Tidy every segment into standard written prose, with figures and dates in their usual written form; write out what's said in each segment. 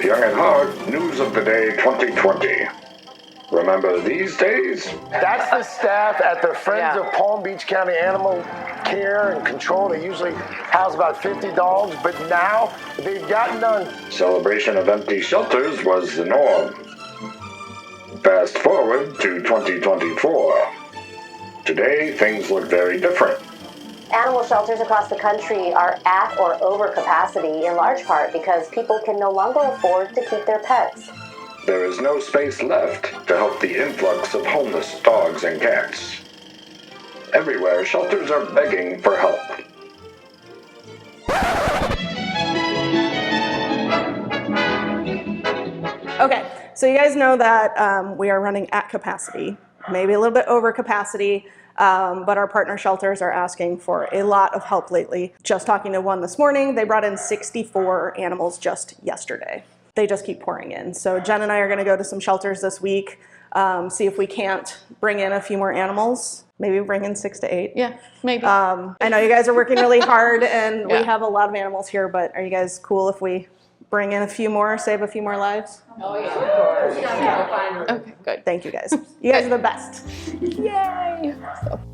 Young at Heart News of the Day 2020. Remember these days? That's the staff at the Friends of Palm Beach County Animal Care and Control. They usually house about 50 dogs, but now they've got none. Celebration of empty shelters was the norm. Fast forward to 2024. Today, things look very different. Animal shelters across the country are at or over capacity, in large part because people can no longer afford to keep their pets. There is no space left to help the influx of homeless dogs and cats. Everywhere, shelters are begging for help. Okay, so you guys know that we are running at capacity, maybe a little bit over capacity, but our partner shelters are asking for a lot of help lately. Just talking to one this morning, they brought in 64 animals just yesterday. They just keep pouring in. So Jen and I are gonna go to some shelters this week, see if we can't bring in a few more animals. Maybe bring in 6 to 8. Yeah, maybe. I know you guys are working really hard and we have a lot of animals here, but are you guys cool if we bring in a few more, save a few more lives? Oh, yeah. Okay, good. Thank you guys. You guys are the best. Yay!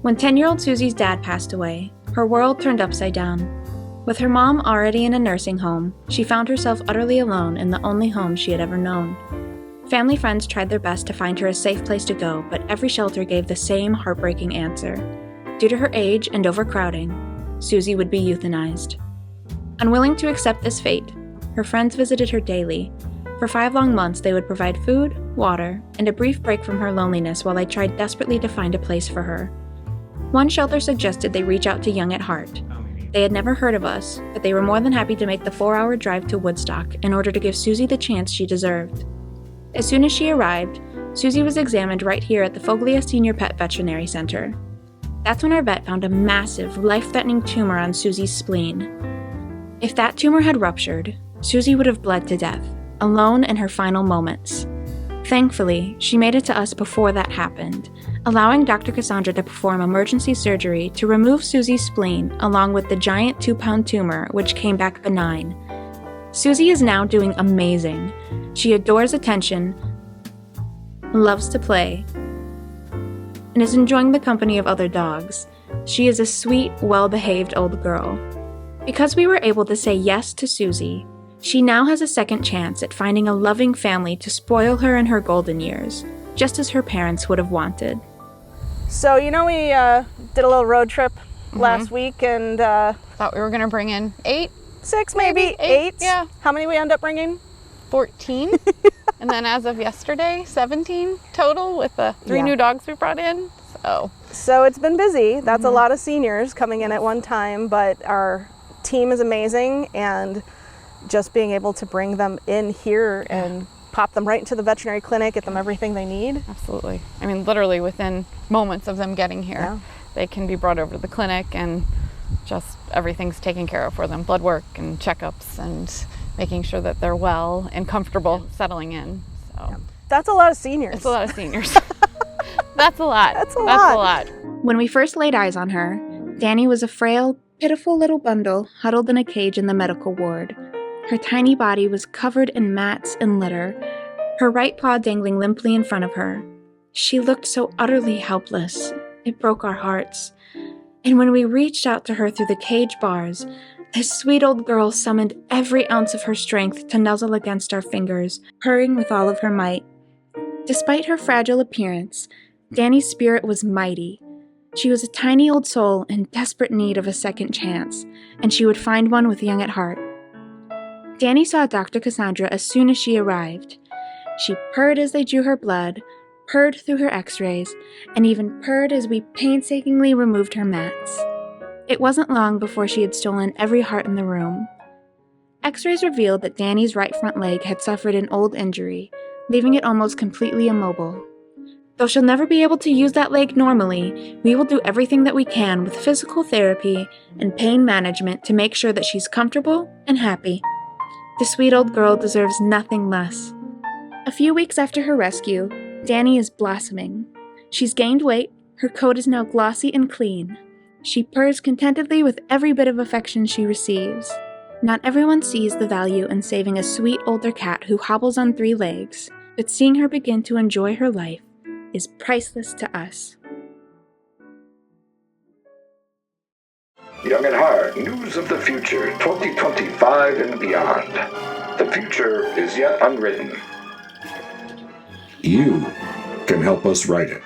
When 10-year-old Susie's dad passed away, her world turned upside down. With her mom already in a nursing home, she found herself utterly alone in the only home she had ever known. Family friends tried their best to find her a safe place to go, but every shelter gave the same heartbreaking answer. Due to her age and overcrowding, Susie would be euthanized. Unwilling to accept this fate, her friends visited her daily. For 5 long months, they would provide food, water, and a brief break from her loneliness while they tried desperately to find a place for her. One shelter suggested they reach out to Young at Heart. They had never heard of us, but they were more than happy to make the 4-hour drive to Woodstock in order to give Susie the chance she deserved. As soon as she arrived, Susie was examined right here at the Foglia Senior Pet Veterinary Center. That's when our vet found a massive, life-threatening tumor on Susie's spleen. If that tumor had ruptured, Susie would have bled to death, alone in her final moments. Thankfully, she made it to us before that happened, allowing Dr. Cassandra to perform emergency surgery to remove Susie's spleen along with the giant 2-pound tumor, which came back benign. Susie is now doing amazing. She adores attention, loves to play, and is enjoying the company of other dogs. She is a sweet, well-behaved old girl. Because we were able to say yes to Susie, she now has a second chance at finding a loving family to spoil her in her golden years, just as her parents would have wanted. So, you know, we did a little road trip last week and... Thought we were going to bring in 8? 6, maybe 8? Yeah. How many we end up bringing? 14. And then as of yesterday, 17 total with the 3 new dogs we brought in. So it's been busy. That's a lot of seniors coming in at one time, but our team is amazing, and just being able to bring them in here and pop them right into the veterinary clinic, get them everything they need. Absolutely. I mean, literally within moments of them getting here, they can be brought over to the clinic and just everything's taken care of for them. Blood work and checkups and making sure that they're well and comfortable settling in. So That's a lot of seniors. It's a lot of seniors. That's a lot. That's a lot. When we first laid eyes on her, Danny was a frail, pitiful little bundle huddled in a cage in the medical ward. Her tiny body was covered in mats and litter, her right paw dangling limply in front of her. She looked so utterly helpless. It broke our hearts. And when we reached out to her through the cage bars, this sweet old girl summoned every ounce of her strength to nuzzle against our fingers, purring with all of her might. Despite her fragile appearance, Danny's spirit was mighty. She was a tiny old soul in desperate need of a second chance, and she would find one with Young at Heart. Danny saw Dr. Cassandra as soon as she arrived. She purred as they drew her blood, purred through her x-rays, and even purred as we painstakingly removed her mats. It wasn't long before she had stolen every heart in the room. X-rays revealed that Danny's right front leg had suffered an old injury, leaving it almost completely immobile. Though she'll never be able to use that leg normally, we will do everything that we can with physical therapy and pain management to make sure that she's comfortable and happy. The sweet old girl deserves nothing less. A few weeks after her rescue, Danny is blossoming. She's gained weight, her coat is now glossy and clean. She purrs contentedly with every bit of affection she receives. Not everyone sees the value in saving a sweet older cat who hobbles on 3 legs, but seeing her begin to enjoy her life is priceless to us. Young at Heart, news of the future, 2025 and beyond. The future is yet unwritten. You can help us write it.